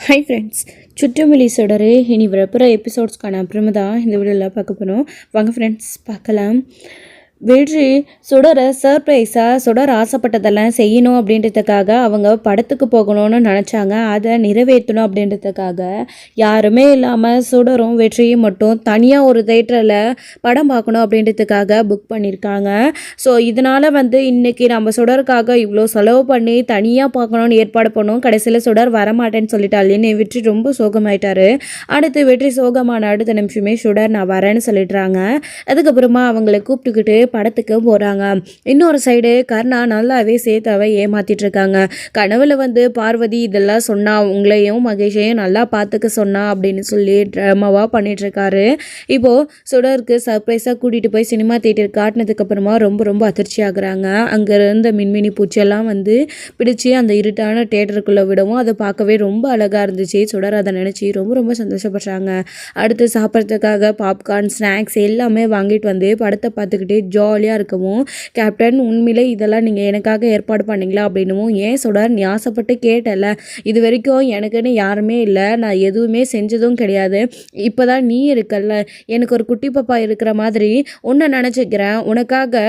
Hi friends, சுற்றுமொழி தொடரே இனி வரப்புற எபிசோட்ஸ்க்கான அப்புறமா தான் இந்த வீடியோவில் பார்க்க போகிறோம். வாங்க ஃப்ரெண்ட்ஸ் பார்க்கலாம். வெற்றி சுடரை சர்ப்ரைஸாக சுடர் ஆசைப்பட்டதெல்லாம் செய்யணும் அப்படின்றதுக்காக அவங்க படத்துக்கு போகணும்னு நினச்சாங்க. அதை நிறைவேற்றணும் அப்படின்றதுக்காக யாருமே இல்லாமல் சுடரும் வெற்றியும் மட்டும் தனியாக ஒரு தேட்டரில் படம் பார்க்கணும் அப்படின்றதுக்காக புக் பண்ணியிருக்காங்க. ஸோ இதனால் இன்றைக்கி நம்ம சுடருக்காக இவ்வளோ செலவு பண்ணி தனியாக பார்க்கணுன்னு ஏற்பாடு பண்ணோம். கடைசியில் சுடர் வரமாட்டேன்னு சொல்லிட்டாலேன்னு வெற்றி ரொம்ப சோகமாயிட்டார். அடுத்து வெற்றி சோகமான அடுத்த நிமிஷமே சுடர் நான் வரேன்னு சொல்லிடுறாங்க. அதுக்கப்புறமா அவங்களை கூப்பிட்டுக்கிட்டு படத்துக்கு போகிறாங்க. இன்னொரு சைடு கர்ணா நல்லாவே சேத்தாவை ஏமாத்திட்டு இருக்காங்க. கனவுல பார்வதி இதெல்லாம் சொன்னா, உங்களையும் மகேஷையும் நல்லா பார்த்துக்க சொன்னா அப்படின்னு சொல்லி ட்ராமாவாக பண்ணிட்டு இருக்காரு. இப்போது சுடருக்கு சர்ப்ரைஸாக கூட்டிகிட்டு போய் சினிமா தியேட்டர் காட்டினதுக்கு அப்புறமா ரொம்ப ரொம்ப அதிர்ச்சி ஆகுறாங்க. அங்கே இருந்த மின்மினி பூச்சியெல்லாம் பிடிச்சி அந்த இருட்டான தியேட்டருக்குள்ளே விடவும் அதை பார்க்கவே ரொம்ப அழகாக இருந்துச்சு. சுடர் அதை நினச்சி ரொம்ப ரொம்ப சந்தோஷப்படுறாங்க. அடுத்து சாப்பிட்றதுக்காக பாப்கார்ன் ஸ்நாக்ஸ் எல்லாமே வாங்கிட்டு படத்தை பார்த்துக்கிட்டே ஜாலியாக இருக்கவும், கேப்டன் உண்மையிலே இதெல்லாம் நீங்கள் எனக்காக ஏற்பாடு பண்ணிங்களா அப்படின்னும், ஏன் சுடர் நீ ஆசைப்பட்டு கேட்டல, இது வரைக்கும் எனக்குன்னு யாருமே இல்லை, நான் எதுவுமே செஞ்சதும் கிடையாது, இப்போ தான் நீ இருக்கல்ல, எனக்கு ஒரு குட்டி பாப்பா இருக்கிற மாதிரி உன்னை நினச்சிக்கிறேன், உனக்காக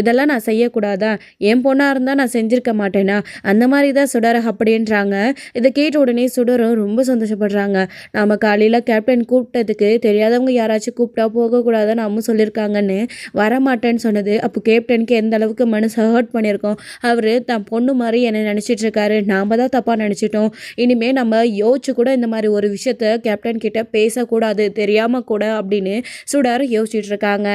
இதெல்லாம் நான் செய்யக்கூடாதா, என் பொண்ணாக இருந்தால் நான் செஞ்சுருக்க மாட்டேனா, அந்த மாதிரி தான் சுடர் அப்படின்றாங்க. இதை கேட்ட உடனே சுடரும் ரொம்ப சந்தோஷப்படுறாங்க. நாம் காலையில் கேப்டன் கூப்பிட்டதுக்கு தெரியாதவங்க யாராச்சும் கூப்பிட்டா போகக்கூடாதுன்னு அம்மா சொல்லியிருக்காங்கன்னு வரமாட்டேன்னு சொன்னது அப்போ கேப்டனுக்கு எந்த அளவுக்கு மனசு ஹர்ட் பண்ணியிருக்கோம். அவர் தன் பொண்ணு மாதிரி என்னை நினச்சிட்டு இருக்காரு, நாம் தான் தப்பாக நினச்சிட்டோம், இனிமேல் நம்ம யோசிச்சு கூட இந்த மாதிரி ஒரு விஷயத்த கேப்டன் கிட்ட பேசக்கூடாது தெரியாமல் கூட அப்படின்னு சுடர் யோசிச்சுட்டு இருக்காங்க.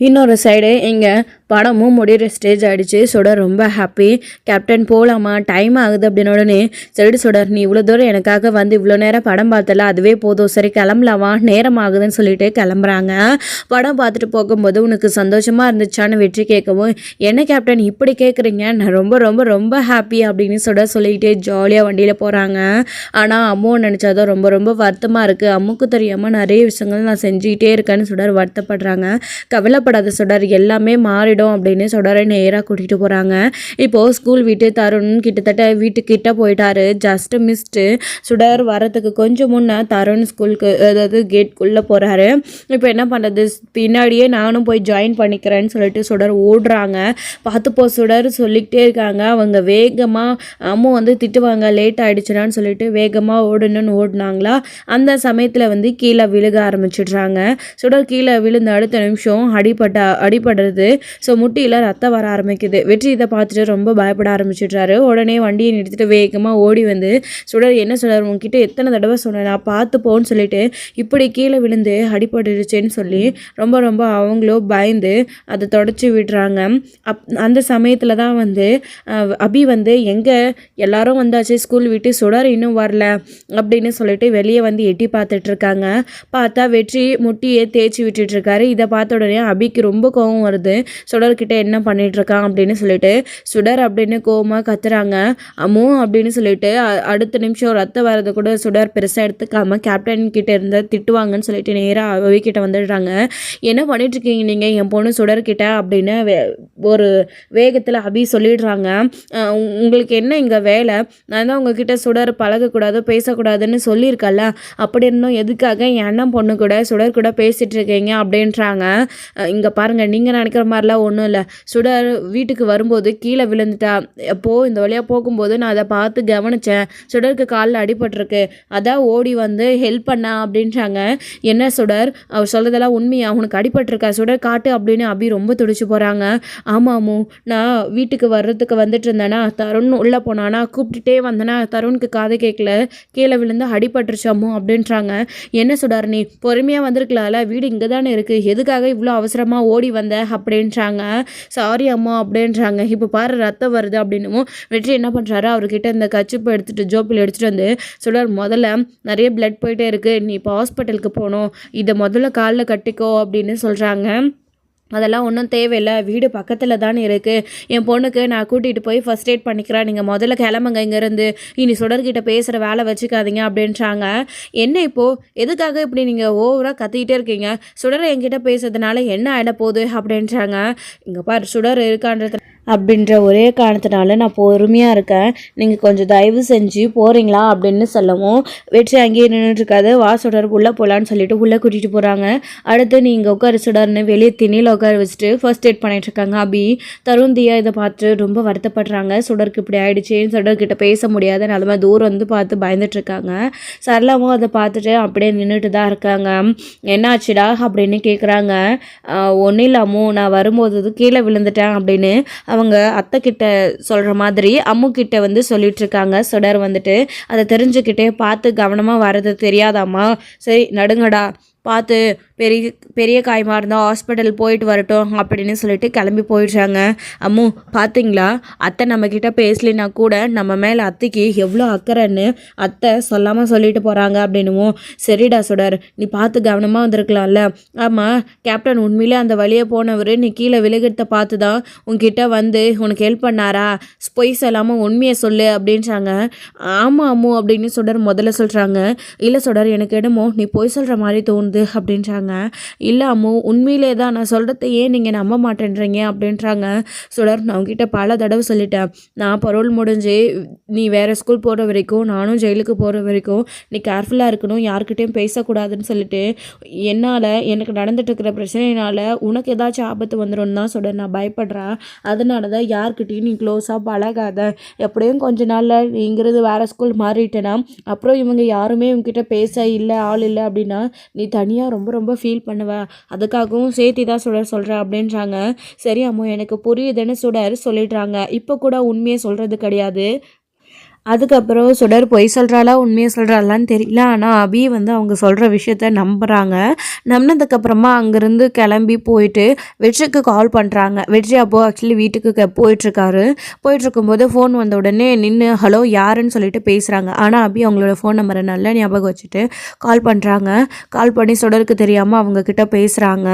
இன்னொரு சைடு இங்கே படமும் முடிகிற ஸ்டேஜ் ஆகிடுச்சு. சுடர் ரொம்ப ஹாப்பி. கேப்டன் போகலாமா, டைம் ஆகுது அப்படின்னு உடனே சரி சுடர் நீ இவ்வளோ தூரம் எனக்காக இவ்வளோ நேரம் படம் பார்த்தல, அதுவே போதும், சரி கிளம்பலாமா, நேரம் ஆகுதுன்னு சொல்லிட்டு கிளம்புறாங்க. படம் பார்த்துட்டு போகும்போது உனக்கு சந்தோஷமாக இருந்துச்சான்னு வெற்றி கேட்கவும், என்ன கேப்டன் இப்படி கேட்குறீங்க, நான் ரொம்ப ரொம்ப ரொம்ப ஹாப்பி அப்படின்னு சொல்லிக்கிட்டே ஜாலியாக வண்டியில் போகிறாங்க. ஆனால் அம்மாவை நினச்சாதான் ரொம்ப ரொம்ப வருத்தமாக இருக்குது, அம்முக்கு தெரியாமல் நிறைய விஷயங்கள் நான் செஞ்சுக்கிட்டே இருக்கேன்னு சுடர் வருத்தப்படுறாங்க. கவலைப்படாத சுடர், எல்லாமே மாறிடும் அப்படின்னு சுடரை நேராக கூட்டிகிட்டு போகிறாங்க. இப்போது ஸ்கூல் விட்டு தருண் கிட்டத்தட்ட வீட்டுக்கிட்ட போயிட்டாரு. Just missed. சுடர் வரத்துக்கு கொஞ்சம் முன்னே தருண் ஸ்கூலுக்கு அதாவது கேட்குள்ளே போகிறாரு. இப்போ என்ன பண்ணுறது, பின்னாடியே நானும் போய் ஜாயின் பண்ணிக்கிறேன்னு சொல்லிட்டு சுடர் ஓடுறாங்க. பார்த்துப்போ சுடர் சொல்லிக்கிட்டே இருக்காங்க. அவங்க வேகமாக அம்மா திட்டுவாங்க லேட் ஆகிடுச்சுனான்னு சொல்லிட்டு வேகமாக ஓடணும்னு ஓடினாங்களா, அந்த சமயத்தில் கீழே விழுக ஆரம்பிச்சிடுறாங்க. சுடர் கீழே விழுந்த அடுத்த நிமிஷம் அடிபடுறது. ஸோ முட்டியில் ரத்தம் வர ஆரம்பிக்குது. வெற்றி இதை பார்த்துட்டு ரொம்ப பயப்பட ஆரம்பிச்சிடுறாரு. உடனே வண்டியை நிறுத்திட்டு வேகமாக ஓடி சுடர் என்ன சுடர் உங்ககிட்ட எத்தனை தடவை சொன்னேன் நான் பார்த்துப்போன்னு சொல்லிட்டு இப்படி கீழே விழுந்து அடிபட்டுருச்சேன்னு சொல்லி ரொம்ப ரொம்ப அவங்களும் பயந்து அதை தொடச்சி விடுறாங்க. அந்த சமயத்தில் தான் அபி எங்கே எல்லாரும் வந்தாச்சு ஸ்கூல் விட்டு, சுடர் இன்னும் வரல அப்படின்னு சொல்லிட்டு வெளியே எட்டி பார்த்துட்ருக்காங்க. பார்த்தா வெற்றி முட்டியை தேய்ச்சி விட்டுட்ருக்காரு. இதை பார்த்த உடனே அபிக்கு ரொம்ப கோவம் வருது. சுடர்கிட்ட என்ன பண்ணிகிட்ருக்கான் அப்படின்னு சொல்லிட்டு சுடர் அப்படின்னு கோவமாக கத்துறாங்க. அம்மோ அப்படின்னு சொல்லிட்டு அடுத்த நிமிஷம் ரத்தம் வரது கூட சுடர் பெருசாக எடுத்துக்காம கேப்டன் கிட்ட இருந்து திட்டுவாங்கன்னு சொல்லிட்டு நேராக அவிக்கிட்ட வந்துடுறாங்க. என்ன பண்ணிட்டுருக்கீங்க நீங்கள் என் பொண்ணு சுடர்கிட்ட அப்படின்னு ஒரு வேகத்தில் அபி சொல்லிடுறாங்க. உங்களுக்கு என்ன இங்கே வேலை, நான் தான் உங்ககிட்ட சுடர் பழகக்கூடாது பேசக்கூடாதுன்னு சொல்லியிருக்கல, அப்படி இருந்தும் எதுக்காக என் அண்ணன் பொண்ணு கூட சுடர் கூட பேசிகிட்டு இருக்கீங்க அப்படின்றாங்க. இங்கே பாருங்கள், நீங்கள் நினைக்கிற மாதிரிலாம் ஒன்றும் இல்லை, சுடர் வீட்டுக்கு வரும்போது கீழே விழுந்துட்டா, அப்போது இந்த வழியாக போகும்போது நான் அதை பார்த்து கவனித்தேன், சுடருக்கு காலில் அடிபட்டிருக்கு, அதான் ஓடி ஹெல்ப் பண்ணா அப்படின்றாங்க. என்ன சுடர் அவர் சொல்கிறதெல்லாம் உண்மையா, உனக்கு அடிபட்டிருக்கா சுடர் காட்டு அப்படின்னு அபி ரொம்ப துடிச்சு போகிறாங்க. ஆமாமோ, நான் வீட்டுக்கு வர்றதுக்கு வந்துட்டு இருந்தேனா, தருண் உள்ளே போனானா, கூப்பிட்டுட்டே வந்தேனா, தருணுக்கு காது கேட்கல, கீழே விழுந்து அடிபட்டுருச்சாமோ அப்படின்றாங்க. என்ன சுடர் நீ பொறுமையாக வந்திருக்கலாம்ல, வீடு இங்கே தானே இருக்குது, எதுக்காக இவ்வளோ அவசரமாக ஓடி வந்த அப்படின்றாங்க. சாரி அம்மா அப்படின்றாங்க. இப்போ பாரு ரத்தம் வருது அப்படின்னும் வெற்றி என்ன பண்ணுறாரு, அவர்கிட்ட இந்த கச்சிப்பை எடுத்துகிட்டு ஜோப்பில் எடுத்துகிட்டு சுடர் முதல்ல நிறைய பிளட் போயிட்டே இருக்குது, நீ இப்போ ஹாஸ்பிட்டலுக்கு போகணும், இதை முதல்ல காலில் கட்டிக்கோ அப்படின்னு சொல்கிறாங்க. அதெல்லாம் ஒன்றும் தேவையில்லை, வீடு பக்கத்தில் தானே இருக்குது, என் பொண்ணுக்கு நான் கூட்டிகிட்டு போய் ஃபஸ்ட் எய்ட் பண்ணிக்கிறேன், நீங்கள் முதல்ல கிளம்புங்க இங்கேருந்து, இனி சுடர்கிட்ட பேசுகிற வேலை வச்சுக்காதீங்க அப்படின்றாங்க. என்ன இப்போது எதுக்காக இப்படி நீங்கள் ஓவராக கத்திக்கிட்டே இருக்கீங்க, சுடரை என்கிட்ட பேசுறதுனால என்ன ஆகிட போகுது அப்படின்றாங்க. இங்கே பாரு சுடர் இருக்கான்றது அப்படின்ற ஒரே காரணத்தினால நான் பொறுமையாக இருக்கேன். நீங்கள் கொஞ்சம் தயவு செஞ்சு போகிறீங்களா அப்படின்னு சொல்லவும் வெற்றி அங்கேயே நின்றுட்டுருக்காது. வா சுடர் உள்ளே போகலான்னு சொல்லிட்டு உள்ளே கூட்டிகிட்டு போகிறாங்க. அடுத்து நீங்கள் உட்காரு சுடர்னு வெளியே திண்ணியில் உட்கார வச்சுட்டு ஃபர்ஸ்ட் எய்ட் பண்ணிகிட்ருக்காங்க அபி. தருண் தியா இதை பார்த்து ரொம்ப வருத்தப்படுறாங்க. சுடருக்கு இப்படி ஆகிடுச்சு, சுடர்கிட்ட பேச முடியாத நிலமை தூரம் வந்து பார்த்து பயந்துட்டுருக்காங்க. சரளாவும் அதை பார்த்துட்டு அப்படியே நின்றுட்டு தான் இருக்காங்க. என்னாச்சுடா அப்படின்னு கேட்குறாங்க. ஒன்றும் இல்லாமோ நான் வரும்போது கீழே விழுந்துட்டேன் அப்படின்னு அவங்க அத்தை கிட்ட சொல்கிற மாதிரி அம்மு கிட்ட வந்து சொல்லிட்டு இருக்காங்க. சுடர் வந்துட்டு அதை தெரிஞ்சுக்கிட்டே பார்த்து கவனமாக வர்றது தெரியாதாம்மா, சரி நடுங்கடா, பார்த்து பெரிய பெரிய காயமாக இருந்தால் ஹாஸ்பிட்டல் போயிட்டு வரட்டும் அப்படின்னு சொல்லிட்டு கிளம்பி போயிடுறாங்க. அம்மு பார்த்தீங்களா, அத்தை நம்மக்கிட்ட பேசலினா கூட நம்ம மேலே அத்தைக்கு எவ்வளோ அக்கறைன்னு அத்தை சொல்லாமல் சொல்லிட்டு போகிறாங்க அப்படின்னுவோம். சரிடா சுடர், நீ பார்த்து கவனமாக வந்திருக்கலாம்ல. ஆமாம், கேப்டன் உண்மையிலே அந்த வழியே போனவர் நீ கீழே விழுகிறத பார்த்து தான் உங்ககிட்ட வந்து உனக்கு ஹெல்ப் பண்ணாரா, பொய் சொல்லாமல் உண்மையை சொல்லு அப்படின்றாங்க. ஆமாம் அம்மு அப்படின்னு சுடர் முதல்ல சொல்கிறாங்க. இல்லை சுடர், எனக்கு என்னமோ நீ பொய் சொல்கிற மாதிரி தோணுது அப்படின்றாங்க. இல்லை அம்மு, உண்மையிலே தான் நான் சொல்கிறத ஏன் நீங்கள் நம்ப மாட்டேன்றீங்க அப்படின்றாங்க. சுடர், நான் உங்ககிட்ட பல தடவை சொல்லிட்டேன், நான் பரோல் முடிஞ்சு நீ வேறு ஸ்கூல் போகிற வரைக்கும் நானும் ஜெயிலுக்கு போகிற வரைக்கும் நீ கேர்ஃபுல்லாக இருக்கணும், யார்கிட்டையும் பேசக்கூடாதுன்னு சொல்லிட்டு என்னால் எனக்கு நடந்துட்டு இருக்கிற பிரச்சனையினால் உனக்கு ஏதாச்சும் ஆபத்து வந்துடும் தான் சுடர் நான் பயப்படுறேன். அதனால தான் யார்கிட்டையும் நீ க்ளோஸாக பழகாத. எப்படியும் கொஞ்ச நாளில் நீ இங்கிறது வேறு ஸ்கூல் மாறிட்டேன்னா அப்புறம் இவங்க யாருமே இவங்ககிட்ட பேச இல்லை ஆள் இல்லை அப்படின்னா நீ தனியாக ரொம்ப ரொம்ப ஃபீல் பண்ணுவேன். அதுக்காகவும் சேர்த்தி தான் சுடர் சொல்கிறேன் அப்படின்றாங்க. சரி அம்மோ, எனக்கு புரியுதுன்னு சுடர் சொல்லிடுறாங்க. இப்போ கூட உண்மையை சொல்கிறது கிடையாது. அதுக்கப்புறம் சுடர் பொய் சொல்கிறாளா உண்மையை சொல்கிறாளான்னு தெரியல. ஆனால் அபி வந்து அவங்க சொல்கிற விஷயத்த நம்புகிறாங்க. நம்பினதுக்கப்புறமா அங்கேருந்து கிளம்பி போயிட்டு வெற்றிக்கு கால் பண்ணுறாங்க. வெற்றி அப்போது ஆக்சுவலி வீட்டுக்கு போயிட்டுருக்காரு. போயிட்டுருக்கும்போது ஃபோன் வந்த உடனே நின்று ஹலோ யாருன்னு சொல்லிட்டு பேசுகிறாங்க. ஆனால் அபி அவங்களோட ஃபோன் நம்பரை நல்லா ஞாபகம் வச்சுட்டு கால் பண்ணுறாங்க. கால் பண்ணி சுடருக்கு தெரியாமல் அவங்கக்கிட்ட பேசுகிறாங்க.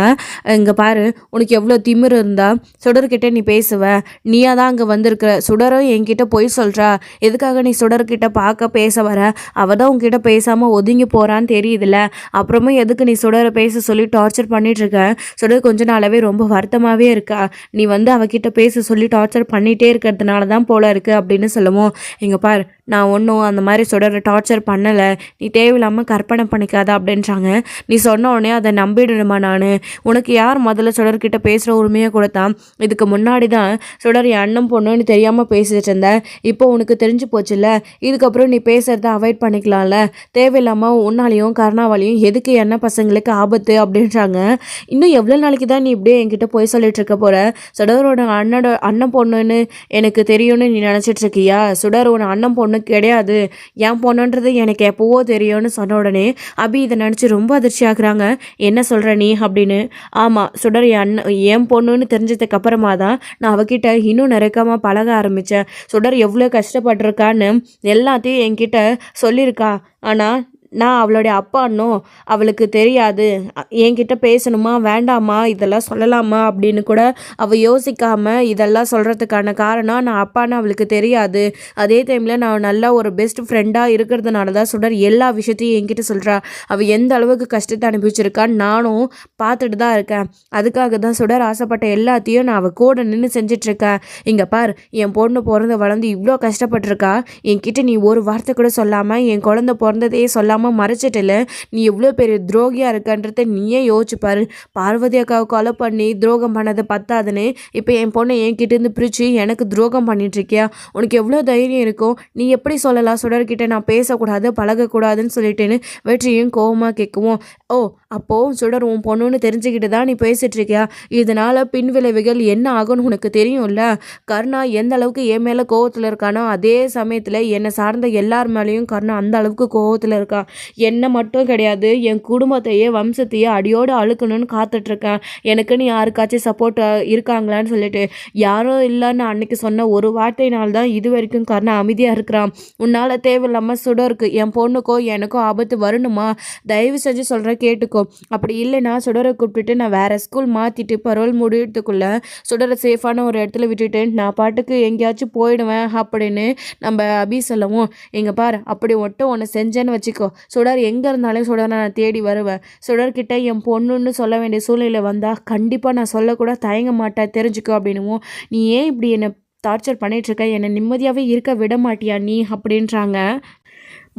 இங்கே பாரு, உனக்கு எவ்வளோ திமிரு இருந்தா சுடர்கிட்ட நீ பேசுவ, நீயா தான் அங்கே வந்திருக்கிற, சுடரும் என்கிட்ட பொய் சொல்கிறா, எதுக்காக நீ சுடர்கிட்ட பார்க்க பேச வர, அவ தான் உங்ககிட்ட பேசாமல் ஒதுங்கி போகிறான்னு தெரியுதுல்ல, அப்புறமா எதுக்கு நீ சுடரை பேச சொல்லி டார்ச்சர் பண்ணிகிட்ருக்க, சுடர் கொஞ்ச நாளாவே ரொம்ப வருத்தமாகவே இருக்கா, நீ வந்து அவகிட்ட பேச சொல்லி டார்ச்சர் பண்ணிகிட்டே இருக்கிறதுனால தான் போல இருக்குது அப்படின்னு சொல்லுவோம். இங்கே பார், நான் ஒன்றும் அந்த மாதிரி சுடரை டார்ச்சர் பண்ணலை, நீ தேவையில்லாமல் கற்பனை பண்ணிக்காத அப்படின்றாங்க. நீ சொன்ன உடனே அதை நம்பிடுமா நான், உனக்கு யார் முதல்ல சுடர்கிட்ட பேசுகிற உரிமையை கொடுத்தான், இதுக்கு முன்னாடி தான் சுடர் என் அண்ணன் பொண்ணுன்னு தெரியாமல் பேசிட்டு இருந்தேன், இப்போ உனக்கு தெரிஞ்சு போச்சுல்ல, இதுக்கப்புறம் நீ பேசுகிறத அவாய்ட் பண்ணிக்கலாம்ல, தேவையில்லாமல் உன்னாலையும் கருணாவாலையும் எதுக்கு என்ன பசங்களுக்கு ஆபத்து அப்படின்றாங்க. இன்னும் எவ்வளோ நாளைக்கு தான் நீ இப்படியே என்கிட்ட போய் சொல்லிட்டு இருக்க போகிற, சுடரோட அண்ணன் பொண்ணுன்னு எனக்கு தெரியும்னு நீ நினச்சிட்டு இருக்கியா, சுடர் உன் அண்ணன் பொண்ணு கிடையாது, என் பொண்ணுன்றது எனக்கு எப்போவோ தெரியும்னு சொன்ன உடனே அபி இதை நினச்சி ரொம்ப அதிர்ச்சி ஆகுறாங்க. என்ன சொல்கிற நீ அப்படின்னு. ஆமாம், சுடர் என் பொண்ணுன்னு தெரிஞ்சதுக்கு அப்புறமா தான் நான் அவகிட்ட இன்னும் நெருக்கமாக பழக ஆரம்பித்தேன். சுடர் எவ்வளோ கஷ்டப்பட்டிருக்கான்னு எல்லாத்தையும் என்கிட்ட சொல்லியிருக்கா, ஆனால் நான் அவளுடைய அப்பான்னோ அவளுக்கு தெரியாது, என்கிட்ட பேசணுமா வேண்டாமா இதெல்லாம் சொல்லலாமா அப்படின்னு கூட அவள் யோசிக்காமல் இதெல்லாம் சொல்கிறதுக்கான காரணம் நான் அப்பான்னு அவளுக்கு தெரியாது. அதே டைமில் நான் நல்லா ஒரு பெஸ்ட் ஃப்ரெண்டாக இருக்கிறதுனால தான் சுடர் எல்லா விஷயத்தையும் என்கிட்ட சொல்கிறா, அவள் எந்த அளவுக்கு கஷ்டத்தை அனுபவிச்சிருக்கான்னு நானும் பார்த்துட்டு தான் இருக்கேன். அதுக்காக தான் சுடர் ஆசைப்பட்ட எல்லாத்தையும் நான் அவள் கூட நின்று செஞ்சிட்ருக்கேன். இங்கே பார், என் பொண்ணு பிறந்து வளர்ந்து இவ்வளோ கஷ்டப்பட்டிருக்கா, என்கிட்ட நீ ஒரு வார்த்தை கூட சொல்லாமல் என் குழந்தை பிறந்ததையே சொல்லாமல் மறைச்சிட்டில்ல, நீ எவ்வளோ பெரிய துரோகியாக இருக்கன்றத நீயே யோசிச்சுப்பாரு. பார்வதி அக்காவை கொலை பண்ணி துரோகம் பண்ணதை பத்தாதுன்னு இப்போ என் பொண்ணை என்கிட்டேருந்து பிரித்து எனக்கு துரோகம் பண்ணிட்டுருக்கியா, உனக்கு எவ்வளோ தைரியம் இருக்கும், நீ எப்படி சொல்லலாம் சுடர்கிட்ட நான் பேசக்கூடாது பழகக்கூடாதுன்னு சொல்லிட்டேன்னு வெற்றியும் கோவமாக கேட்குவோம். ஓ, அப்போது சுடர் உன் பொண்ணுன்னு தெரிஞ்சுக்கிட்டு தான் நீ பேசிகிட்ருக்கியா, இதனால் பின்விளைவுகள் என்ன ஆகும்னு உனக்கு தெரியும்ல. கருணா எந்த அளவுக்கு என் மேலே கோவத்தில் இருக்கானோ அதே சமயத்தில் என்னை சார்ந்த எல்லார் மேலேயும் கருணா அந்த அளவுக்கு கோவத்தில் இருக்கா. என்னை மட்டும் கிடையாது, என் குடும்பத்தையே வம்சத்தையே அடியோடு அழுக்கணும்னு காத்துட்ருக்கேன். எனக்குன்னு யாருக்காச்சும் சப்போர்ட் இருக்காங்களான்னு சொல்லிட்டு யாரும் இல்லைன்னு அன்னைக்கு சொன்ன ஒரு வார்த்தையினால்தான் இது வரைக்கும் கருணா அமைதியாக இருக்கிறான். உன்னால் தேவையில்லாமல் சுடருக்கு என் பொண்ணுக்கோ எனக்கோ ஆபத்து வரணுமா, தயவு செஞ்சு சொல்கிற கேட்டுக்கோ, அப்படி இல்லைன்னா சுடரை கூப்பிட்டுட்டு நான் வேறு ஸ்கூல் மாற்றிட்டு பரோல் முடியறதுக்குள்ளே சுடரை சேஃபான ஒரு இடத்துல விட்டுட்டு நான் பாட்டுக்கு எங்கேயாச்சும் போயிடுவேன் அப்படின்னு நம்ம அபி சொல்லவும், எங்கள் பார் அப்படி ஒன்றை செஞ்சேன்னு வச்சுக்கோ, சுடர் எங்கே இருந்தாலும் சுடர் நான் தேடி வருவேன். சுடர்கிட்ட என் பொண்ணுன்னு சொல்ல வேண்டிய சூழ்நிலை வந்தால் கண்டிப்பாக நான் சொல்லக்கூட தயங்க மாட்டேன், தெரிஞ்சுக்கோ அப்படின்னுவோம். நீ ஏன் இப்படி என்னை டார்ச்சர் பண்ணிகிட்ருக்க, என்னை நிம்மதியாகவே இருக்க விட மாட்டியா நீ அப்படின்றாங்க.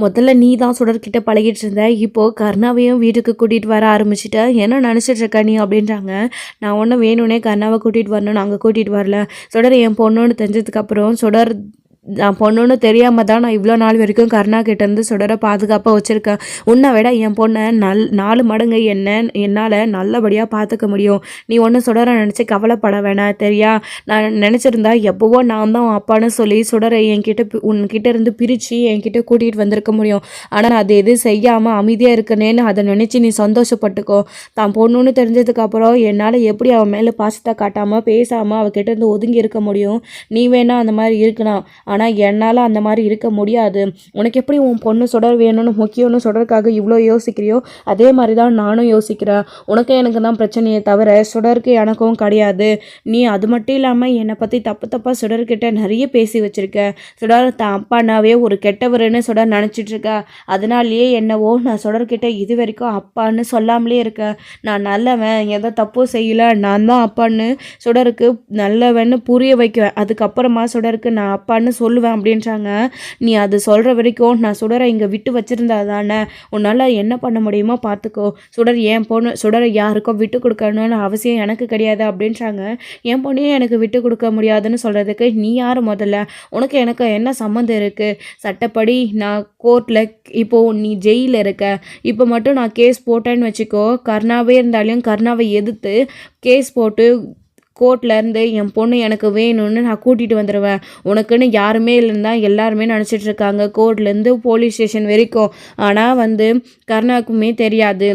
முதல்ல நீ தான் சுடர்கிட்ட பழகிட்டு இருந்த, இப்போது கர்ணாவையும் வீட்டுக்கு கூட்டிகிட்டு வர ஆரம்பிச்சிட்ட, என்ன நினச்சிட்டு இருக்க நீ அப்படின்றாங்க. நான் ஒன்றும் வேணும்னே கர்ணாவை கூட்டிகிட்டு வரணும், நாங்கள் கூட்டிகிட்டு வரல. சுடர் என் பொண்ணுன்னு தெரிஞ்சதுக்கப்புறம் சுடர் நான் பொண்ணுன்னு தெரியாமல் தான் நான் இவ்வளோ நாள் வரைக்கும் கருணா கிட்டேருந்து சுடரை பாதுகாப்பாக வச்சுருக்கேன். உன்னை விட என் பொண்ணை 4 மடங்கு என்னால் நல்லபடியாக பார்த்துக்க முடியும். நீ ஒன்றும் சுடரை நினச்சி கவலைப்பட வேணாம், தெரியா? நான் நினச்சிருந்தா எப்போவோ நான் தான் அப்பான்னு சொல்லி சுடரை உன்கிட்ட இருந்து பிரித்து என்கிட்ட கூட்டிகிட்டு வந்திருக்க முடியும். ஆனால் அது எதுவும் செய்யாமல் அமைதியாக இருக்கனேன்னு அதை நினச்சி நீ சந்தோஷப்பட்டுக்கோ. தான் பொண்ணுன்னு தெரிஞ்சதுக்கப்புறம் என்னால் எப்படி அவன் மேலே பாசத்தை காட்டாமல் பேசாமல் அவகிட்ட இருந்து ஒதுங்கி இருக்க முடியும்? நீ வேணா அந்த மாதிரி இருக்கலாம், ஆனால் என்னால் அந்த மாதிரி இருக்க முடியாது. உனக்கு எப்படி உன் பொண்ணு சுடர் வேணும்னு முக்கியம்னு சுடருக்காக இவ்வளோ யோசிக்கிறியோ அதே மாதிரி தான் நானும் யோசிக்கிறேன். உனக்கு எனக்கு தான் பிரச்சனையே தவிர சுடருக்கு எனக்கும் கிடையாது. நீ அது மட்டும் இல்லாமல் என்னை பற்றி தப்பாக சுடர்கிட்ட நிறைய பேசி வச்சுருக்க. சுடர் தான் அப்பானாவே ஒரு கெட்டவருன்னு சுடர் நினச்சிட்ருக்க. அதனாலேயே என்னவோ நான் சுடர்கிட்ட இது வரைக்கும் அப்பான்னு சொல்லாமலே இருக்கேன். நான் நல்லவன், எதை தப்பும் செய்யலை, நான் தான் அப்பான்னு சுடருக்கு நல்லவன்னு புரிய வைக்குவேன். அதுக்கப்புறமா சுடருக்கு நான் அப்பான்னு சொல்லுவேன் அப்படின்றாங்க. நீ அது சொல்கிற வரைக்கும் நான் சுடரை இங்கே விட்டு வச்சுருந்தா தானே உன்னால் என்ன பண்ண முடியுமோ பார்த்துக்கோ. சுடர் என் பொண்ணு, சுடரை யாருக்கும் விட்டு கொடுக்கணும்னு அவசியம் எனக்கு கிடையாது அப்படின்றாங்க. என் பொண்ணையும் எனக்கு விட்டு கொடுக்க முடியாதுன்னு சொல்கிறதுக்கு நீ யார் முதல்ல? உனக்கு எனக்கு என்ன சம்மந்தம் இருக்குது? சட்டப்படி நான் கோர்ட்டில் இப்போது நீ ஜெயிலில் இருக்க. இப்போ மட்டும் நான் கேஸ் போட்டேன்னு வச்சுக்கோ, கர்ணாவே இருந்தாலும் கர்ணாவை எதிர்த்து கேஸ் போட்டு கோர்ட்லேருந்து என் பொண்ணு எனக்கு வேணும்னு நான் கூட்டிகிட்டு வந்துடுவேன். உனக்குன்னு யாருமே இல்லைன்னு தான் எல்லாருமே நினச்சிட்ருக்காங்க, கோர்ட்லேருந்து போலீஸ் ஸ்டேஷன் வரைக்கும். ஆனால் கருணாவுக்குமே தெரியாது,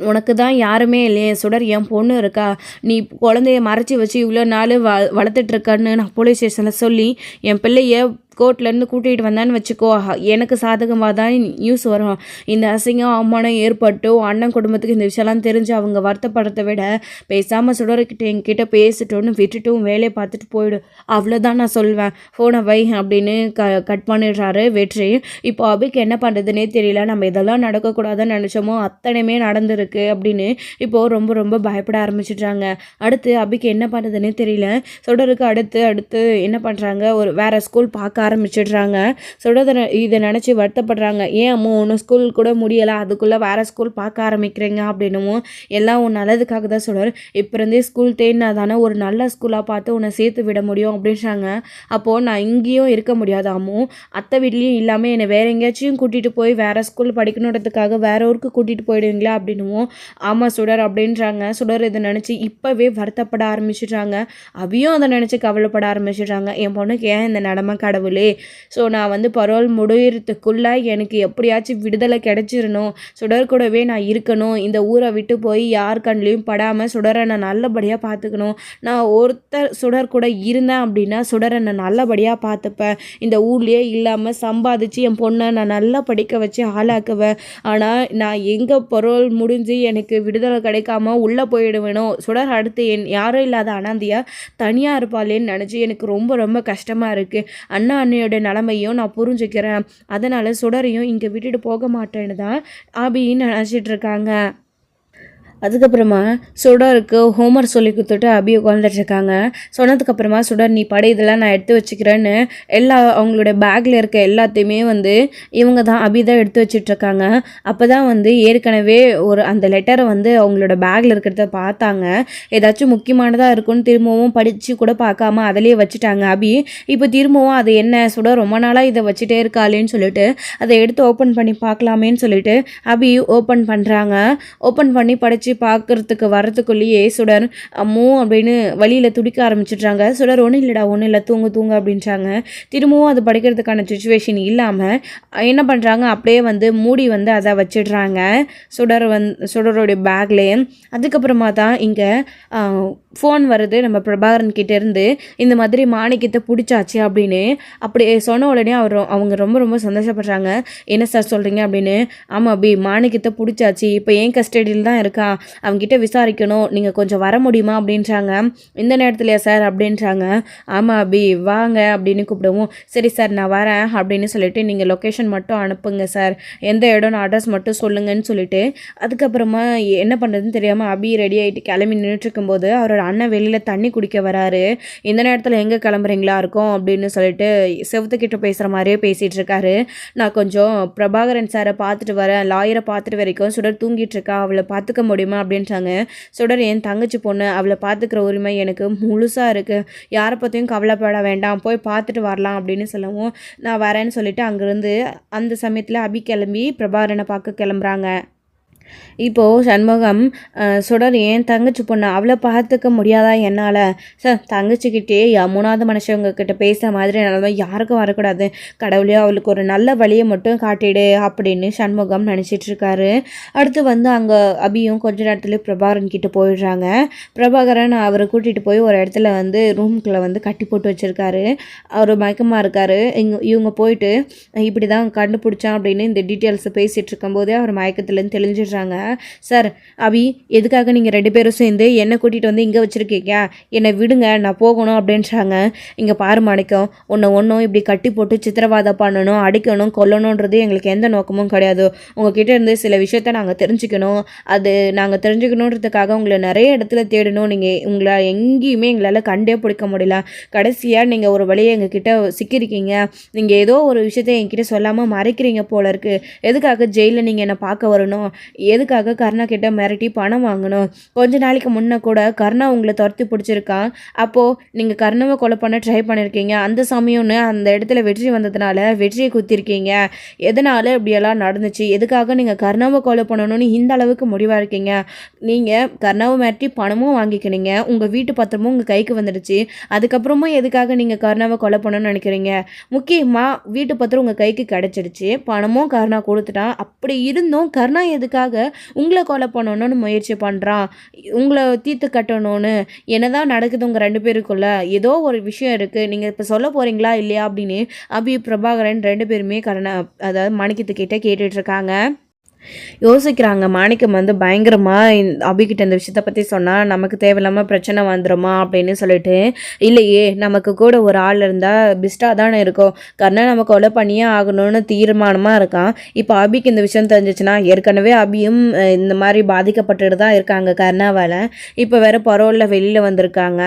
உனக்கு தான் யாருமே இல்லையே. சுடர் என் பொண்ணு இருக்கா, நீ குழந்தைய மறைச்சி வச்சு இவ்வளோ நாள் வளர்த்துட்ருக்கன்னு நான் போலீஸ் ஸ்டேஷனில் சொல்லி என் பிள்ளைய கோர்ட்லேருந்து கூட்டிகிட்டு வந்தான்னு வச்சுக்கோ, எனக்கு சாதகமாக தான் நியூஸ் வரும். இந்த அசிங்கம் அவமானம் ஏற்பட்டு அண்ணன் குடும்பத்துக்கு இந்த விஷயம்லாம் தெரிஞ்சு அவங்க வருத்தப்படுறத விட பேசாமல் சுடர்கிட்ட என்கிட்ட பேசிட்டோன்னு விட்டுட்டும் வேலையை பார்த்துட்டு போயிடு, அவ்வளோதான் நான் சொல்வேன். ஃபோனை வை அப்படின்னு கட் பண்ணிடுறாரு வெற்றி. இப்போ அபிக்கு என்ன பண்ணுறதுனே தெரியல. நம்ம இதெல்லாம் நடக்கக்கூடாதுன்னு நினச்சோமோ அத்தனையுமே நடந்திருக்கு அப்படின்னு இப்போது ரொம்ப ரொம்ப பயப்பட ஆரம்பிச்சிட்றாங்க. அடுத்து அபிக்கு என்ன பண்ணுறதுனே தெரியல. சுடருக்கு அடுத்து என்ன பண்ணுறாங்க, ஒரு வேறு ஸ்கூல் பார்க்க ஆரம்பிச்சிடுறாங்க. சுடர் இதை நினச்சி வருத்தப்படுறாங்க. ஏன் அம்மா ஒன்று ஸ்கூல் கூட முடியலை, அதுக்குள்ளே வேறு ஸ்கூல் பார்க்க ஆரம்பிக்கிறீங்க அப்படின்னும். எல்லாம் உன் நல்லதுக்காக தான் சுடர், இப்போ இருந்தே ஸ்கூல் தேடினா தானே ஒரு நல்ல ஸ்கூலாக பார்த்து உன்னை சேர்த்து விட முடியும் அப்படின்றாங்க. அப்போது நான் இங்கேயும் இருக்க முடியாது அம்மு, அத்தை வீட்லேயும் இல்லாமல் என்னை வேறு எங்கேயாச்சும் கூட்டிகிட்டு போய் வேறு ஸ்கூல் படிக்கணுன்றதுக்காக வேற ஊருக்கு கூட்டிகிட்டு போயிடுவீங்களா அப்படின்னும். ஆமாம் சுடர் அப்படின்றாங்க. சுடர் இதை நினச்சி இப்போவே வருத்தப்பட ஆரம்பிச்சிடுறாங்க. அபியும் அதை நினச்சி கவலைப்பட ஆரம்பிச்சிடுறாங்க. என் பொண்ணுக்கு ஏன் இந்த நடமை கடவுள், ஸோ நான் பரோல் முடியறதுக்குள்ளே எனக்கு எப்படியாச்சும் விடுதலை கிடைச்சிடணும், சுடர் கூடவே நான் இருக்கணும், இந்த ஊரை விட்டு போய் யார் கண்லேயும் படாமல் சுடரை நான் நல்லபடியாக பார்த்துக்கணும். நான் ஒருத்தர் சுடர் கூட இருந்தேன் அப்படின்னா சுடரை நான் நல்லபடியாக பார்த்துப்பேன். இந்த ஊர்லேயே இல்லாமல் சம்பாதிச்சு என் பொண்ணை நான் நல்லா படிக்க வச்சு ஆளாக்குவேன். ஆனால் நான் எங்கே பரோல் முடிஞ்சு எனக்கு விடுதலை கிடைக்காம உள்ளே போயிடுவேனோ, சுடர் அடுத்து யாரும் இல்லாத அனாந்தியாக தனியாக இருப்பாளேன்னு நினச்சி எனக்கு ரொம்ப ரொம்ப கஷ்டமாக இருக்குது. அண்ணையோட நிலைமையும் நான் புரிஞ்சுக்கிறேன். அதனால் சுடரையும் இங்கே விட்டுட்டு போக மாட்டேன்னு தான் அபின்னு நினச்சிட்டு இருக்காங்க. அதுக்கப்புறமா சுடருக்கு ஹோம்ஒர்க் சொல்லி கொடுத்துட்டு அபி உட்காந்துட்ருக்காங்க. சொன்னதுக்கப்புறமா சுடர் நீ படை இதெல்லாம் நான் எடுத்து வச்சுக்கிறேன்னு அவங்களோட பேக்கில் இருக்க எல்லாத்தையுமே இவங்க தான் அபி தான் எடுத்து வச்சிட்ருக்காங்க. அப்போ தான் ஏற்கனவே அந்த லெட்டரை அவங்களோட பேக்கில் இருக்கிறத பார்த்தாங்க. ஏதாச்சும் முக்கியமானதாக இருக்குன்னு திரும்பவும் படித்து கூட பார்க்காம அதிலேயே வச்சுட்டாங்க அபி. இப்போ திரும்பவும் அது என்ன சுடர் ரொம்ப நாளாக இதை வச்சுட்டே இருக்காளேன்னு சொல்லிட்டு அதை எடுத்து ஓப்பன் பண்ணி பார்க்கலாமேன்னு சொல்லிட்டு அபி ஓப்பன் பண்ணுறாங்க. ஓப்பன் பண்ணி படித்து பார்க்கறதுக்கு வரத்துக்குள்ளேயே சுடர் அம்மோ அப்படின்னு வழியில் துடிக்க ஆரம்பிச்சிட்றாங்க. சுடர் ஒன்றும் இல்லை தூங்க அப்படின்றாங்க. திரும்பவும் அது படிக்கிறதுக்கான சுச்சுவேஷன் இல்லாமல் என்ன பண்ணுறாங்க, அப்படியே மூடி அதை வச்சிடுறாங்க சுடருடைய பேக்லேயே. அதுக்கப்புறமா தான் இங்கே ஃபோன் வருது நம்ம பிரபாகரன் கிட்டேருந்து, இந்த மாதிரி மாணிக்கத்தை பிடிச்சாச்சு அப்படின்னு. அப்படி சொன்ன உடனே அவங்க ரொம்ப ரொம்ப சந்தோஷப்படுறாங்க. என்ன சார் சொல்கிறீங்க அப்படின்னு. ஆமாம் அபி, மாணிக்கத்தை பிடிச்சாச்சு, இப்போ ஏன் கஸ்டடியில் தான் இருக்கா, அவங்ககிட்ட விசாரிக்கணும், நீங்கள் கொஞ்சம் வர முடியுமா அப்படின்றாங்க. இந்த நேரத்துலையா சார் அப்படின்றாங்க. ஆமாம் அபி வாங்க அப்படின்னு கூப்பிடவும், சரி சார் நான் வரேன் அப்படின்னு சொல்லிட்டு நீங்கள் லொக்கேஷன் மட்டும் அனுப்புங்க சார், எந்த இடம்னு அட்ரஸ் மட்டும் சொல்லுங்கன்னு சொல்லிட்டு அதுக்கப்புறமா என்ன பண்ணுறதுன்னு தெரியாமல் அபி ரெடி ஆகிட்டு கிளம்பி நின்றுட்டு இருக்கும்போது அவரோட அண்ணன் வெளியில் தண்ணி குடிக்க வராரு. இந்த நேரத்தில் எங்கே கிளம்புறீங்களா இருக்கும் அப்படின்னு சொல்லிட்டு செவத்துக்கிட்ட பேசுகிற மாதிரியே பேசிகிட்டு இருக்காரு. நான் கொஞ்சம் பிரபாகரன் சாரை பார்த்துட்டு வரேன், லாயரை பார்த்துட்டு வரைக்கும் சுடர் தூங்கிட்டு இருக்கா, அவளை பார்த்துக்க முடியுமா அப்படின்றாங்க. சுடர் என் தங்கச்சி பொண்ணு, அவளை பார்த்துக்கிற உரிமை எனக்கு முழுசாக இருக்குது, யாரை பற்றியும் கவலைப்பட வேண்டாம், போய் பார்த்துட்டு வரலாம் அப்படின்னு சொல்லவும் நான் வரேன்னு சொல்லிட்டு அங்கேருந்து அந்த சமயத்தில் அபி கிளம்பி பிரபாகரனை பார்க்க கிளம்புறாங்க. இப்போது சண்முகம் சுடர் ஏன் தங்கச்சி பொண்ணு அவளை பார்த்துக்க முடியாதா என்னால், சார் தங்கச்சிக்கிட்டே மூணாவது மனுஷவங்க கிட்ட பேசுகிற மாதிரி நிலமை யாருக்கும் வரக்கூடாது, கடவுளையோ அவளுக்கு ஒரு நல்ல வழியை மட்டும் காட்டிடு அப்படின்னு சண்முகம் நினச்சிட்ருக்காரு. அடுத்து வந்து அங்கே அபியும் கொஞ்ச நேரத்தில் பிரபாகரன் கிட்டே போயிடுறாங்க. பிரபாகரன் அவரை கூட்டிகிட்டு போய் ஒரு இடத்துல வந்து ரூம்குள்ளே வந்து கட்டி போட்டு வச்சுருக்காரு. அவர் மயக்கமாக இருக்கார். இவங்க போயிட்டு இப்படி தான் கண்டுபிடிச்சான் அப்படின்னு இந்த டீட்டெயில்ஸை பேசிகிட்டு இருக்கும்போதே அவர் மயக்கத்துலேருந்து தெளிஞ்சிடுறாங்க. சார் அபி எதுக்காக நீங்கள் 2 பேரும் சேர்ந்து என்னை கூட்டிகிட்டு வந்து இங்கே வச்சுருக்கீங்க, என்னை விடுங்க நான் போகணும் அப்படின்றாங்க. இங்கே பாரு மாணிக்கம், ஒன்றும் இப்படி கட்டி போட்டு சித்திரவாதம் பண்ணணும், அடிக்கணும், கொல்லணுன்றது எங்களுக்கு எந்த நோக்கமும் கிடையாது. உங்ககிட்ட இருந்து சில விஷயத்த நாங்கள் தெரிஞ்சுக்கணும், அது நாங்கள் தெரிஞ்சுக்கணுன்றதுக்காக உங்களை நிறைய இடத்துல தேடணும், நீங்கள் உங்களை எங்கேயுமே எங்களால் கண்டே பிடிக்க முடியல, கடைசியாக நீங்கள் ஒரு வழியை எங்ககிட்ட சிக்கியிருக்கீங்க, நீங்கள் ஏதோ ஒரு விஷயத்த என்கிட்ட சொல்லாமல் மறைக்கிறீங்க போல இருக்குது, எதுக்காக ஜெயிலில் நீங்கள் என்னை பார்க்க வரணும், எதுக்காக கர்ணா கிட்ட மிரட்டி பணம் வாங்கணும், கொஞ்ச நாளைக்கு முன்னே கூட கர்ணா உங்களை துரத்தி பிடிச்சிருக்கான், அப்போது நீங்கள் கர்ணாவை கொலை பண்ண ட்ரை பண்ணியிருக்கீங்க, அந்த சமயம்னு அந்த இடத்துல வெற்றி வந்ததுனால வெற்றியை குத்திருக்கீங்க, எதனால் இப்படியெல்லாம் நடந்துச்சு, எதுக்காக நீங்கள் கர்ணாவை கொலை பண்ணணும்னு இந்த அளவுக்கு முடிவாக இருக்கீங்க, நீங்கள் கர்ணாவை மிரட்டி பணமும் வாங்கிக்கினீங்க, உங்கள் வீட்டு பத்திரமும் உங்கள் கைக்கு வந்துடுச்சு, அதுக்கப்புறமும் எதுக்காக நீங்கள் கர்ணாவை கொலை பண்ணணும்னு நினைக்கிறீங்க, முக்கியமாக வீட்டு பத்திரம் உங்கள் கைக்கு கிடச்சிடுச்சு, பணமும் கர்ணா கொடுத்துட்டான், அப்படி இருந்தும் கர்ணா எதுக்காக உங்களை கொலை பண்ணணும்னு முயற்சி பண்ணுறான், உங்களை தீர்த்து கட்டணும்னு, என்னதான் நடக்குது உங்கள் 2 பேருக்குள்ள, ஏதோ ஒரு விஷயம் இருக்குது, நீங்கள் இப்போ சொல்ல போகிறீங்களா இல்லையா அப்படின்னு அபி பிரபாகரன் 2 பேருமே அதாவது மாணிக்கத்துக்கிட்ட கேட்டுட்ருக்காங்க. யோசிக்கிறாங்க. மாணிக்கம் வந்து பயங்கரமாக அபிகிட்ட இந்த விஷயத்தை பற்றி சொன்னால் நமக்கு தேவையில்லாமல் பிரச்சனை வந்துடுமா அப்படின்னு சொல்லிட்டு, இல்லையே நமக்கு கூட ஒரு ஆள் இருந்தால் பெஸ்ட்டாக தானே இருக்கும், கர்ணன் நம்ம கொலை பண்ணியே ஆகணும்னு தீர்மானமாக இருக்கான். இப்போ அபிக்கு இந்த விஷயம் தெரிஞ்சிச்சுன்னா, ஏற்கனவே அபியும் இந்த மாதிரி பாதிக்கப்பட்டுட்டு தான் இருக்காங்க கர்ணாவால், இப்போ வேறு பரோலில் வெளியில் வந்திருக்காங்க,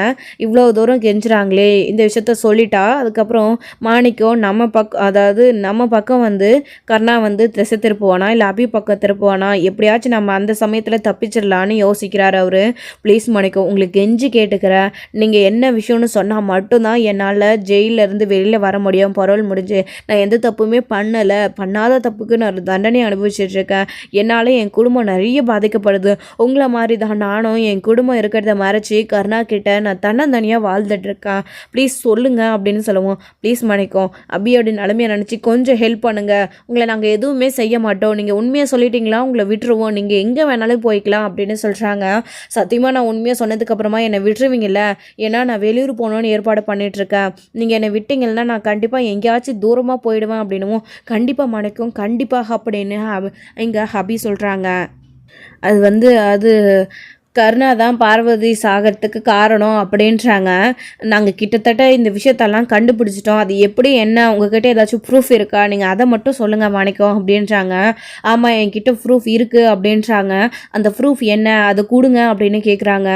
இவ்வளோ தூரம் கெஞ்சுறாங்களே, இந்த விஷயத்த சொல்லிட்டா அதுக்கப்புறம் மாணிக்கம் அதாவது நம்ம பக்கம் வந்து கர்ணா வந்து திசை திருப்புவானா இல்லை அபி பக்கம் திருப்புவானா, எப்படியாச்சும் நம்ம அந்த சமயத்தில் தப்பிச்சிடலான்னு யோசிக்கிறார் அவர். ப்ளீஸ் மாணிக்கம், உங்களுக்கு கெஞ்சி கேட்டுக்கிறேன், நீங்கள் என்ன விஷயம்னு சொன்னால் மட்டும்தான் என்னால் ஜெயிலிருந்து வெளியில் வர முடியும், பரோல் முடிஞ்சு, நான் எந்த தப்புமே பண்ணாத தப்புக்கு நான் தண்டனை அனுபவிச்சிட்ருக்கேன், என்னால் என் குடும்பம் நிறைய பாதிக்கப்படுது, உங்களை மாதிரி தான் நானும் என் குடும்பம் இருக்கிறத மறைச்சி கர்ணா கிட்ட நான் தன்னந்தனியாக வாழ்ந்துட்டுருக்கேன், ப்ளீஸ் சொல்லுங்கள் அப்படின்னு சொல்லுவோம். ப்ளீஸ் மாணிக்கம், அபியோட நிலைமையை நினச்சி கொஞ்சம் ஹெல்ப் பண்ணுங்கள், உங்களை நாங்கள் எதுவுமே செய்ய மாட்டோம், நீங்கள் உண்மையை சொல்லிட்டீங்களா உங்களை விட்டுருவோம், நீங்கள் எங்கே வேணாலும் போய்க்கலாம் அப்படின்னு சொல்கிறாங்க. சத்தியமாக நான் உண்மையாக சொன்னதுக்கப்புறமா என்னை விட்டுருவீங்கல்ல, ஏன்னா நான் வெளியூர் போகணுன்னு ஏற்பாடு பண்ணிகிட்ருக்கேன், நீங்கள் என்னை விட்டீங்கன்னா நான் கண்டிப்பாக எங்கேயாச்சும் தூரமாக போயிடுவேன் அப்படின்னும். கண்டிப்பாக மணிக்கும் கண்டிப்பாக அப்படின்னு இங்கே அபி சொல்கிறாங்க. அது கருணா தான் பார்வதி சாகிறதுக்கு காரணம் அப்படின்றாங்க. நாங்கள் கிட்டத்தட்ட இந்த விஷயத்தெல்லாம் கண்டுபிடிச்சிட்டோம், அது எப்படி என்ன உங்ககிட்ட ஏதாச்சும் ப்ரூஃப் இருக்கா, நீங்கள் அதை மட்டும் சொல்லுங்கள் மாணிக்கம் அப்படின்றாங்க. ஆமாம் என்கிட்ட ப்ரூஃப் இருக்குது அப்படின்றாங்க. அந்த ப்ரூஃப் என்ன, அதை கொடுங்க அப்படின்னு கேட்குறாங்க.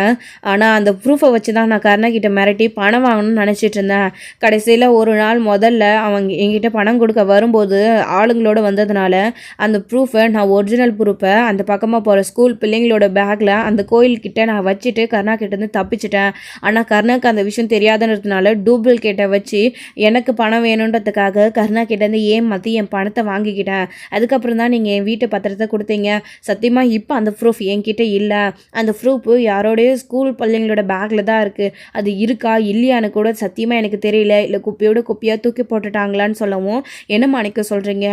ஆனால் அந்த ப்ரூஃபை வச்சு தான் நான் கருணா கிட்ட மிரட்டி பணம் வாங்கணும்னு நினச்சிட்டு இருந்தேன், கடைசியில் ஒரு நாள் முதல்ல அவங்க என்கிட்ட பணம் கொடுக்க வரும்போது ஆளுங்களோட வந்ததுனால அந்த ப்ரூஃபை நான் ஒரிஜினல் ப்ரூஃபை அந்த பக்கமாக போகிற ஸ்கூல் பிள்ளைங்களோட பேக்கில் அந்த கோயில்கிட்ட நான் வச்சுட்டு கர்ணா கிட்டேருந்து தப்பிச்சிட்டேன். ஆனால் கர்ணாக்கு அந்த விஷயம் தெரியாதுன்றதுனால டூப்ளிகேட்டை வச்சு எனக்கு பணம் வேணுன்றதுக்காக கர்ணா கிட்டேருந்து ஏமாற்றி என் பணத்தை வாங்கிக்கிட்டேன். அதுக்கப்புறம் தான் நீங்கள் என் வீட்டு பத்திரத்தை கொடுத்தீங்க. சத்தியமாக இப்போ அந்த ப்ரூஃப் என்கிட்ட இல்லை, அந்த ப்ரூஃப் யாரோடைய ஸ்கூல் பிள்ளைங்களோட பேக்கில் தான் இருக்குது, அது இருக்கா இல்லையான்னு கூட சத்தியமாக எனக்கு தெரியல, இல்லை குப்பையோட குப்பையாக தூக்கி போட்டுட்டாங்களான்னு சொல்லவும், என்ன மாணிக்க சொல்கிறீங்க,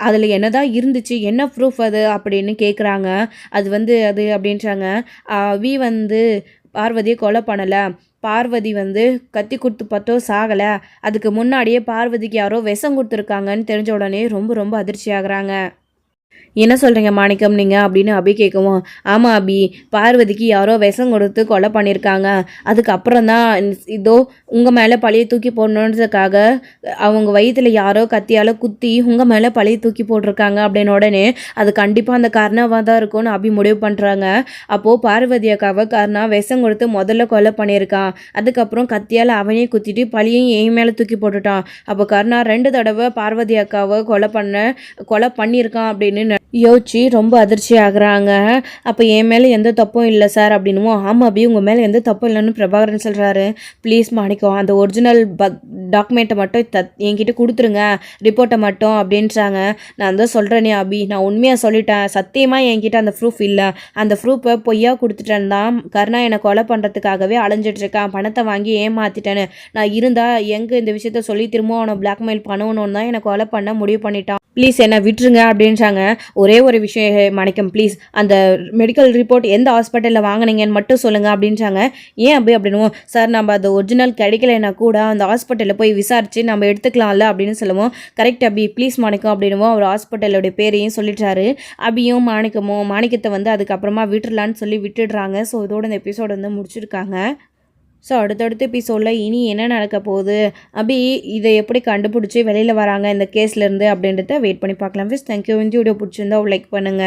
அதில் என்னதான் இருந்துச்சு, என்ன ப்ரூஃப் அது அப்படின்னு கேட்குறாங்க. அது அப்படின்றாங்க. அவி வந்து பார்வதியை கொலை பண்ணலை, பார்வதி வந்து கத்தி கொடுத்து பார்த்தோ சாகலை, அதுக்கு முன்னாடியே பார்வதிக்கு யாரோ விஷம் கொடுத்துருக்காங்கன்னு தெரிஞ்ச உடனே ரொம்ப ரொம்ப அதிர்ச்சி ஆகுறாங்க. என்ன சொல்கிறீங்க மாணிக்கம் நீங்கள் அப்படின்னு அபி கேட்கவும், ஆமாம் அபி, பார்வதிக்கு யாரோ விஷம் கொடுத்து கொலை பண்ணியிருக்காங்க. அதுக்கப்புறம் தான் இதோ உங்கள் மேலே பழிய தூக்கி போடணுன்றதுக்காக அவங்க வயிற்றில் யாரோ கத்தியால் குத்தி உங்கள் மேலே பழிய தூக்கி போட்டிருக்காங்க அப்படின்னு உடனே அது கண்டிப்பாக அந்த கர்ணாவாக தான் இருக்கும்னு அபி முடிவு பண்ணுறாங்க. அப்போது பார்வதி அக்காவை கர்ணா விஷம் கொடுத்து முதல்ல கொலை பண்ணியிருக்கான். அதுக்கப்புறம் கத்தியால் அவனையும் குத்திட்டு பழியையும் என் மேலே தூக்கி போட்டுட்டான். அப்போ கர்ணா 2 தடவை பார்வதி அக்காவை கொலை பண்ணியிருக்கான் அப்படின்னு யோசிச்சு ரொம்ப அதிர்ச்சி ஆகுறாங்க. அப்போ என் மேலே எந்த தப்பும் இல்லை சார் அப்படின்னும், ஆமாம் அபி உங்கள் மேலே எந்த தப்பும் இல்லைன்னு பிரபாகரன் சொல்கிறாரு. ப்ளீஸ் மாணிக்கம் அந்த ஒரிஜினல் டாக்குமெண்ட்டை மட்டும் என்கிட்ட கொடுத்துருங்க, ரிப்போர்ட்டை மட்டும் அப்படின்றாங்க. நான் தான் சொல்கிறேனே அபி, நான் உண்மையாக சொல்லிட்டேன், சத்தியமாக என்கிட்ட அந்த ப்ரூஃப் இல்லை, அந்த ப்ரூஃபை பொய்யா கொடுத்துட்டேன்னு தான் கருணா என்னை கொலை பண்ணுறதுக்காகவே அலைஞ்சிட்ருக்கான், பணத்தை வாங்கி ஏமாற்றிட்டேன்னு. நான் இருந்தால் எங்கே இந்த விஷயத்த சொல்லி திரும்ப அவனை பிளாக்மெயில் பண்ணணும்னு தான் என்னை கொலை பண்ண முடிவு பண்ணிட்டான். ப்ளீஸ் என்னை விட்டுருங்க அப்படின்றாங்க. ஒரே ஒரு விஷயம் மாணிக்கம் ப்ளீஸ், அந்த மெடிக்கல் ரிப்போர்ட் எந்த ஹாஸ்பிட்டலில் வாங்கினீங்கன்னு மட்டும் சொல்லுங்கள் அப்படின்றாங்க. ஏன் அப்படி அப்படின்னுவோம், சார் நம்ம அது ஒரிஜினல் கிடைக்கலைன்னா கூட அந்த ஹாஸ்பிட்டலில் போய் விசாரித்து நம்ம எடுத்துக்கலாம்ல அப்படின்னு சொல்லுவோம். கரெக்ட் அபி, ப்ளீஸ் மாணிக்கம் அப்படின்னுவோம். அவர் ஹாஸ்பிட்டலோடைய பேரையும் சொல்லிட்டாரு. அபியும் மாணிக்கத்தை வந்து அதுக்கப்புறமா விட்டுடலான்னு சொல்லி விட்டுடுறாங்க. ஸோ இதோட இந்த எபிசோடு வந்து முடிச்சிருக்காங்க. ஸோ அடுத்தடுத்த எபிசோடில் இனி என்ன நடக்க போகுது, அபி இதை எப்படி கண்டுபிடிச்சி வெளியில் வராங்க இந்த கேஸ்லேருந்து அப்படின்றத வெயிட் பண்ணி பார்க்கலாம். தேங்க்யூ. இந்த வீடியோ பிடிச்சிருந்தா லைக் பண்ணுங்கள்.